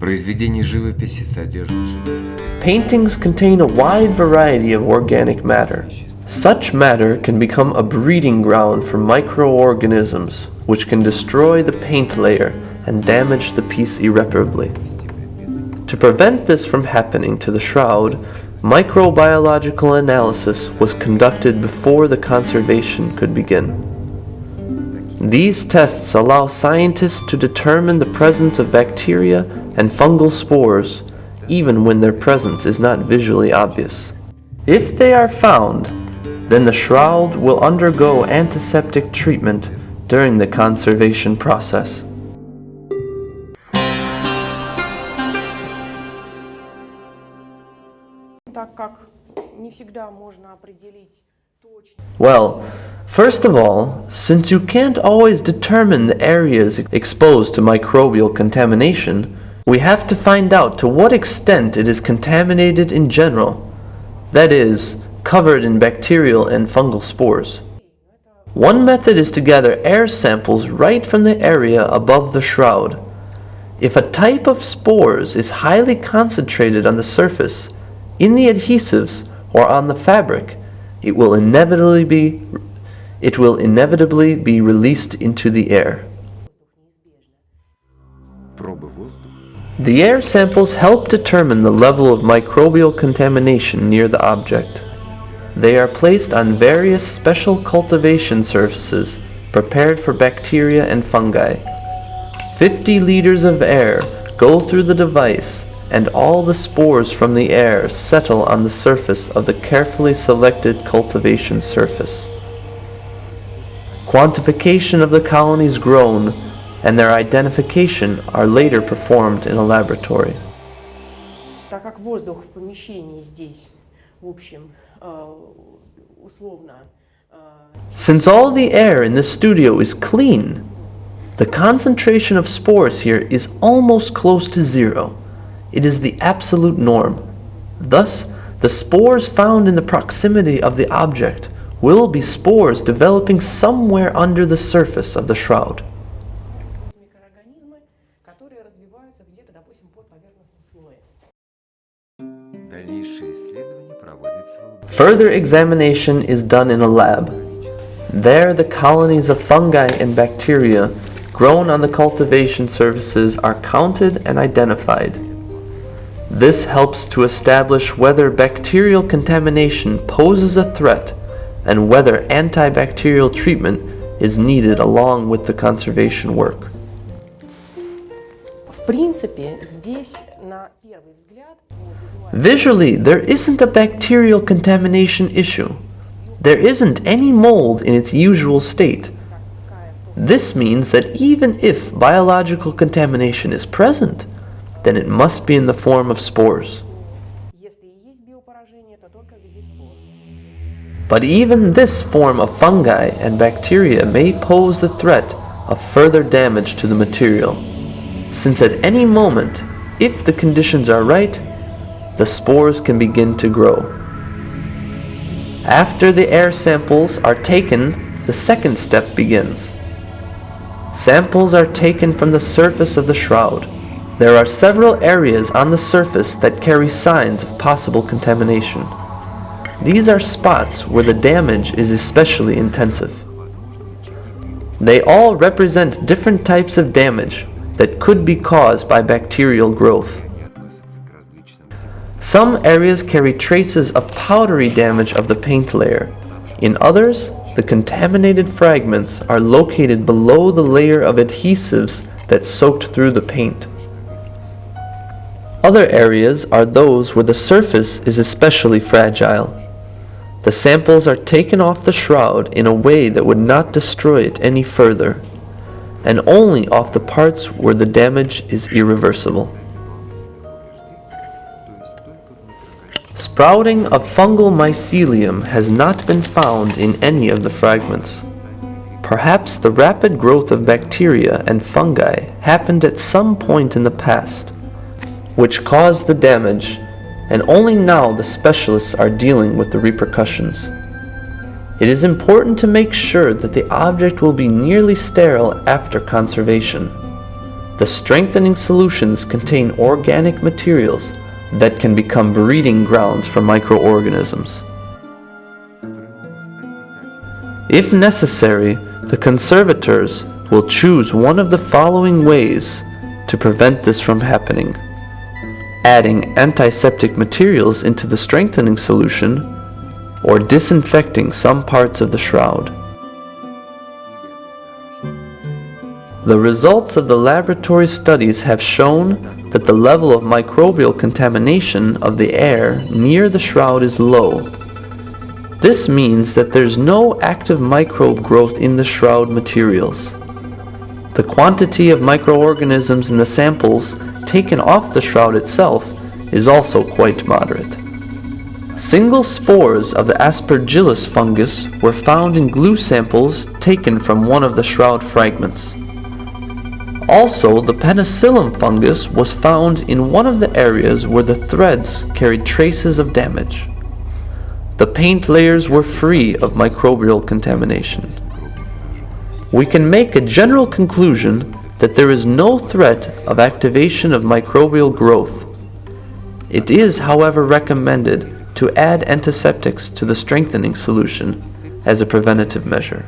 Произведения живописи содержат живописные. Paintings contain a wide variety of organic matter. Such matter can become a breeding ground for microorganisms, which can destroy the paint layer and damage the piece irreparably. To prevent this from happening to the shroud, microbiological analysis was conducted before the conservation could begin. These tests allow scientists to determine the presence of bacteria and fungal spores, even when their presence is not visually obvious. If they are found, then the shroud will undergo antiseptic treatment during the conservation process. Well, first of all, since you can't always determine the areas exposed to microbial contamination, we have to find out to what extent it is contaminated in general, that is, covered in bacterial and fungal spores. One method is to gather air samples right from the area above the shroud. If a type of spores is highly concentrated on the surface, in the adhesives, or on the fabric, it will inevitably be released into the air. The air samples help determine the level of microbial contamination near the object. They are placed on various special cultivation surfaces prepared for bacteria and fungi. 50 liters of air go through the device, and all the spores from the air settle on the surface of the carefully selected cultivation surface. Quantification of the colonies grown and their identification are later performed in a laboratory. Так как воздух в помещении здесь, в общем, условно. Since all the air in this studio is clean, the concentration of spores here is almost close to zero. It is the absolute norm. Thus, the spores found in the proximity of the object will be spores developing somewhere under the surface of the shroud. Further examination is done in a lab. There, the colonies of fungi and bacteria grown on the cultivation surfaces are counted and identified. This helps to establish whether bacterial contamination poses a threat and whether antibacterial treatment is needed along with the conservation work. Visually, there isn't a bacterial contamination issue. There isn't any mold in its usual state. This means that even if biological contamination is present, then it must be in the form of spores. But even this form of fungi and bacteria may pose the threat of further damage to the material, since at any moment, if the conditions are right, the spores can begin to grow. After the air samples are taken, the second step begins. Samples are taken from the surface of the shroud. There are several areas on the surface that carry signs of possible contamination. These are spots where the damage is especially intensive. They all represent different types of damage that could be caused by bacterial growth. Some areas carry traces of powdery damage of the paint layer. In others, the contaminated fragments are located below the layer of adhesives that soaked through the paint. Other areas are those where the surface is especially fragile. The samples are taken off the shroud in a way that would not destroy it any further, and only off the parts where the damage is irreversible. Sprouting of fungal mycelium has not been found in any of the fragments. Perhaps the rapid growth of bacteria and fungi happened at some point in the past, which caused the damage, and only now the specialists are dealing with the repercussions. It is important to make sure that the object will be nearly sterile after conservation. The strengthening solutions contain organic materials that can become breeding grounds for microorganisms. If necessary, the conservators will choose one of the following ways to prevent this from happening: adding antiseptic materials into the strengthening solution, or disinfecting some parts of the shroud. The results of the laboratory studies have shown that the level of microbial contamination of the air near the shroud is low. This means that there's no active microbe growth in the shroud materials. The quantity of microorganisms in the samples taken off the shroud itself is also quite moderate. Single spores of the Aspergillus fungus were found in glue samples taken from one of the shroud fragments. Also, the penicillium fungus was found in one of the areas where the threads carried traces of damage. The paint layers were free of microbial contamination. We can make a general conclusion that there is no threat of activation of microbial growth. It is, however, recommended to add antiseptics to the strengthening solution as a preventative measure.